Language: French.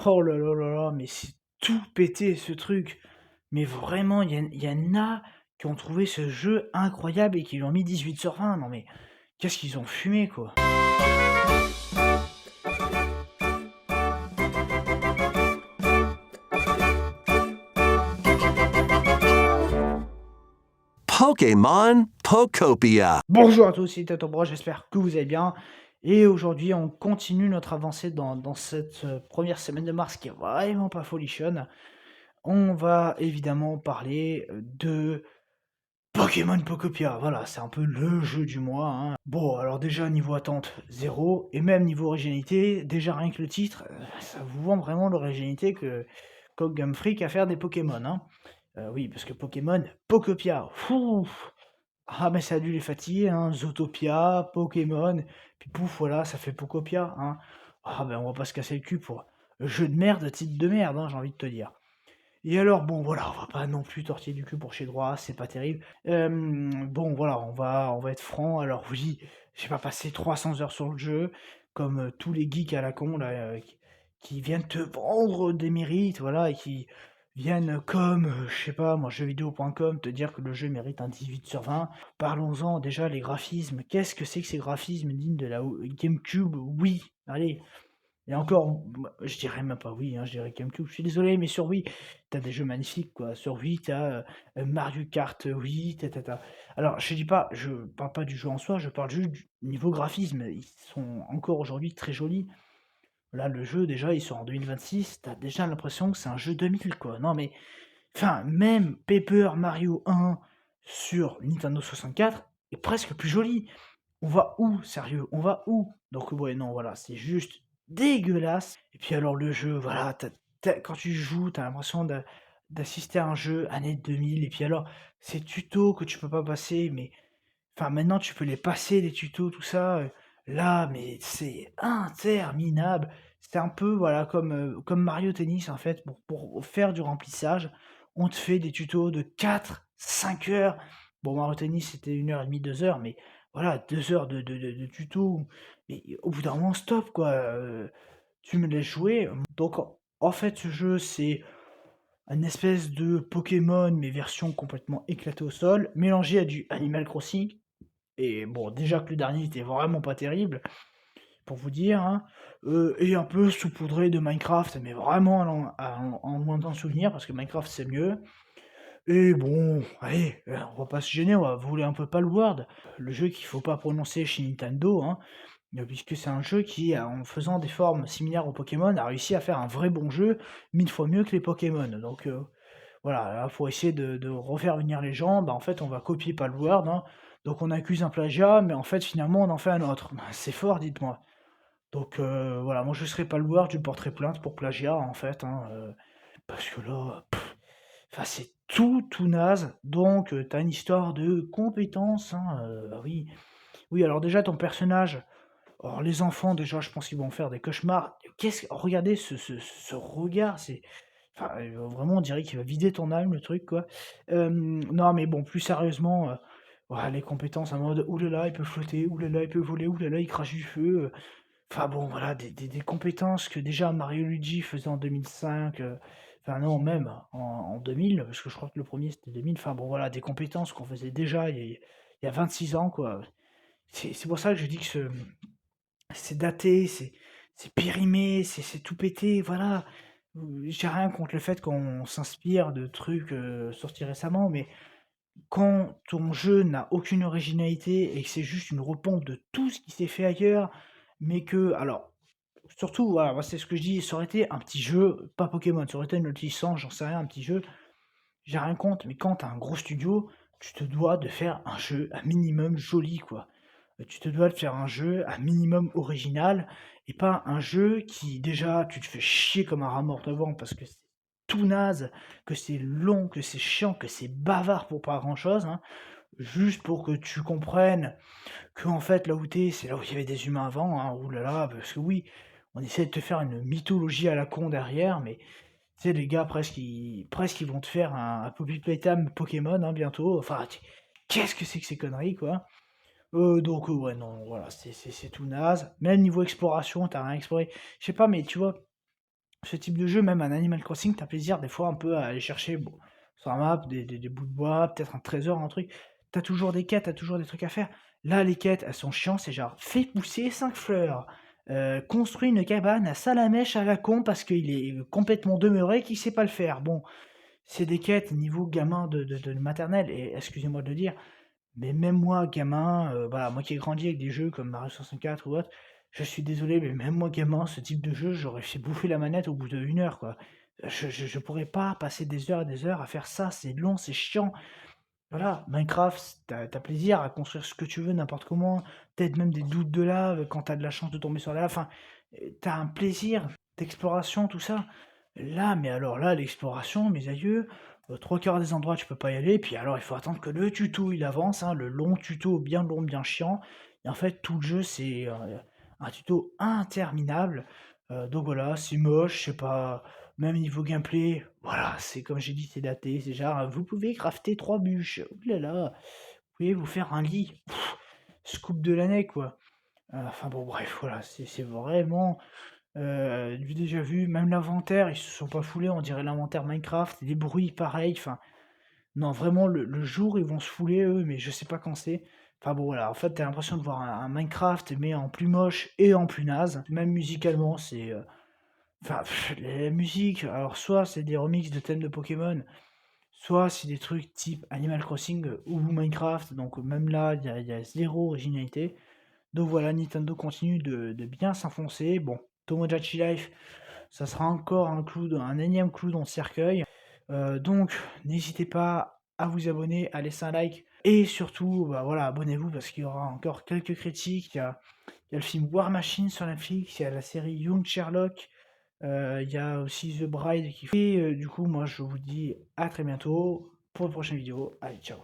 Oh là là là là, mais c'est tout pété ce truc. Mais vraiment, il y en a qui ont trouvé ce jeu incroyable et qui lui ont mis 18/20. Non mais, qu'est-ce qu'ils ont fumé, quoi. Pokemon Pokopia. Bonjour à tous, c'est Tato, j'espère que vous allez bien. Et aujourd'hui, on continue notre avancée dans cette première semaine de mars qui est vraiment pas folichonne. On va évidemment parler de Pokémon Pokopia. Voilà, c'est un peu le jeu du mois, hein. Bon, alors déjà, niveau attente, zéro. Et même niveau originalité, déjà rien que le titre, ça vous vend vraiment l'originalité que Game Freak à faire des Pokémon, hein. Oui, parce que Pokémon Pokopia, fou. Ah mais ça a dû les fatiguer, hein, Zootopia, Pokémon, puis pouf, voilà, ça fait Pokopia, hein. Ah ben on va pas se casser le cul pour jeu de merde, titre de merde, hein, j'ai envie de te dire. Et alors bon voilà, on va pas non plus tortiller du cul pour chez droit, c'est pas terrible. Bon voilà, on va être franc, alors oui, j'ai pas passé 300 heures sur le jeu, comme tous les geeks à la con là, qui viennent te vendre des mérites, voilà, et qui viennent comme, je sais pas moi, jeuxvideo.com, te dire que le jeu mérite un 18/20. Parlons-en déjà, les graphismes. Qu'est-ce que c'est que ces graphismes dignes de la GameCube? Oui, allez. Et encore, je dirais même pas oui, hein, je dirais GameCube. Je suis désolé, mais sur Wii, t'as des jeux magnifiques, quoi. Sur Wii, t'as Mario Kart Wii, Alors, je dis pas, je parle pas du jeu en soi, je parle juste du niveau graphisme. Ils sont encore aujourd'hui très jolis. Là, le jeu, déjà, il sort en 2026. T'as déjà l'impression que c'est un jeu 2000, quoi. Non, mais, enfin, même Paper Mario 1 sur Nintendo 64 est presque plus joli. On va où, sérieux? On va où? Donc ouais, non, voilà, c'est juste dégueulasse. Et puis alors le jeu, voilà, quand tu joues, t'as l'impression d'assister à un jeu année 2000. Et puis alors, ces tutos que tu peux pas passer, mais enfin maintenant tu peux les passer, les tutos, tout ça. Là, mais c'est interminable. C'est un peu, voilà, comme Mario Tennis, en fait, pour faire du remplissage, on te fait des tutos de 4, 5 heures. Bon, Mario Tennis, c'était 1 heure et demie, 2 heures, mais voilà, 2 heures de tuto. Mais au bout d'un moment, stop, quoi. Tu me laisses jouer. Donc, en fait, ce jeu, c'est un espèce de Pokémon, mais version complètement éclatée au sol, mélangé à du Animal Crossing. Et bon, déjà que le dernier était vraiment pas terrible, pour vous dire, hein, et un peu saupoudré de Minecraft, mais vraiment en lointain souvenir, parce que Minecraft c'est mieux. Et bon, allez, on va pas se gêner, on va voler un peu Palworld, le jeu qu'il faut pas prononcer chez Nintendo, hein, puisque c'est un jeu qui, en faisant des formes similaires aux Pokémon, a réussi à faire un vrai bon jeu, 1000 fois mieux que les Pokémon. Donc voilà, là, pour essayer de refaire venir les gens, bah, en fait, on va copier Palworld, hein. Donc on accuse un plagiat, mais en fait, finalement, on en fait un autre. Bah, c'est fort, dites-moi. Donc voilà, moi je serais Palworld, je porterai plainte pour plagiat, en fait, hein, parce que là, enfin, c'est tout naze. Donc tu une histoire de compétences, hein, bah oui. Oui, alors déjà, ton personnage, alors les enfants, déjà, je pense qu'ils vont faire des cauchemars. Regardez ce regard, c'est enfin, vraiment, on dirait qu'il va vider ton âme, le truc, quoi. Non, mais bon, plus sérieusement, ouah, les compétences en mode: «Ouh là là, il peut flotter, ouh là là, il peut voler, ouh là là, il crache du feu», enfin bon, voilà, des compétences que déjà Mario Luigi faisait en 2005, enfin non, même en 2000, parce que je crois que le premier c'était 2000, enfin bon, voilà, des compétences qu'on faisait déjà il y a 26 ans, quoi. C'est pour ça que je dis que c'est daté, c'est périmé, c'est tout pété, voilà. J'ai rien contre le fait qu'on s'inspire de trucs, sortis récemment, mais quand ton jeu n'a aucune originalité et que c'est juste une repompe de tout ce qui s'est fait ailleurs, mais que alors, surtout, voilà, moi c'est ce que je dis, ça aurait été un petit jeu, pas Pokémon, ça aurait été une autre licence, j'en sais rien, un petit jeu, j'ai rien contre, mais quand tu as un gros studio, tu te dois de faire un jeu un minimum joli, quoi. Tu te dois de faire un jeu un minimum original et pas un jeu qui déjà tu te fais chier comme un rat mort devant parce que c'est tout naze, que c'est long, que c'est chiant, que c'est bavard pour pas grand-chose, hein. Juste pour que tu comprennes qu'en fait là où tu c'est là où il y avait des humains avant, hein. Ouh là là, parce que oui, on essaie de te faire une mythologie à la con derrière, mais tu sais, les gars, presque ils vont te faire un Poppy Playtime Pokémon, hein, bientôt. Enfin, qu'est-ce que c'est que ces conneries, quoi? Donc ouais, non, voilà, c'est tout naze. Même niveau exploration, t'as rien exploré. Je sais pas, mais tu vois, ce type de jeu, même un Animal Crossing, tu as plaisir des fois un peu à aller chercher, bon, sur la map, des bouts de bois, peut-être un trésor, un truc. Tu as toujours des quêtes, tu as toujours des trucs à faire. Là, les quêtes, elles sont chiantes, c'est genre, fais pousser 5 fleurs, construis une cabane à Salamèche à la con parce qu'il est complètement demeuré, qu'il sait pas le faire. Bon, c'est des quêtes niveau gamin de maternelle, et excusez-moi de le dire, mais même moi, gamin, voilà, moi qui ai grandi avec des jeux comme Mario 64 ou autre, je suis désolé, mais même moi, gamin, ce type de jeu, j'aurais fait bouffer la manette au bout d'1 heure, quoi. Je pourrais pas passer des heures et des heures à faire ça, c'est long, c'est chiant. Voilà, Minecraft, tu as plaisir à construire ce que tu veux, n'importe comment, peut-être même des doutes de lave quand tu as de la chance de tomber sur la lave, enfin, tu as un plaisir d'exploration, tout ça. Là, mais alors là, l'exploration, mes aïeux, 3/4 des endroits, tu peux pas y aller, puis alors il faut attendre que le tuto, il avance, hein, le long tuto bien long, bien chiant, et en fait, tout le jeu, c'est, un tuto interminable, donc voilà, c'est moche, c'est pas même niveau gameplay, voilà, c'est comme j'ai dit, c'est daté, c'est genre, vous pouvez crafter 3 bûches, ouh là là, vous pouvez vous faire un lit, scoop de l'année, quoi. Enfin bon, bref, voilà, c'est vraiment du déjà vu, même l'inventaire, ils se sont pas foulés, on dirait l'inventaire Minecraft, les bruits pareil, enfin, non, vraiment, le jour, ils vont se fouler, eux, mais je sais pas quand c'est. Enfin bon, voilà, en fait, t'as l'impression de voir un Minecraft, mais en plus moche et en plus naze. Même musicalement, c'est. Enfin, la musique, alors soit c'est des remixes de thèmes de Pokémon, soit c'est des trucs type Animal Crossing ou Minecraft, donc même là, il y a zéro originalité. Donc voilà, Nintendo continue de bien s'enfoncer. Bon, Tomodachi Life, ça sera encore un énième clou dans le cercueil. Donc, n'hésitez pas à vous abonner, à laisser un like. Et surtout, bah voilà, abonnez-vous parce qu'il y aura encore quelques critiques. Il y a le film War Machine sur Netflix, il y a la série Young Sherlock, il y a aussi The Bride qui fait. Et du coup, moi, je vous dis à très bientôt pour une prochaine vidéo. Allez, ciao.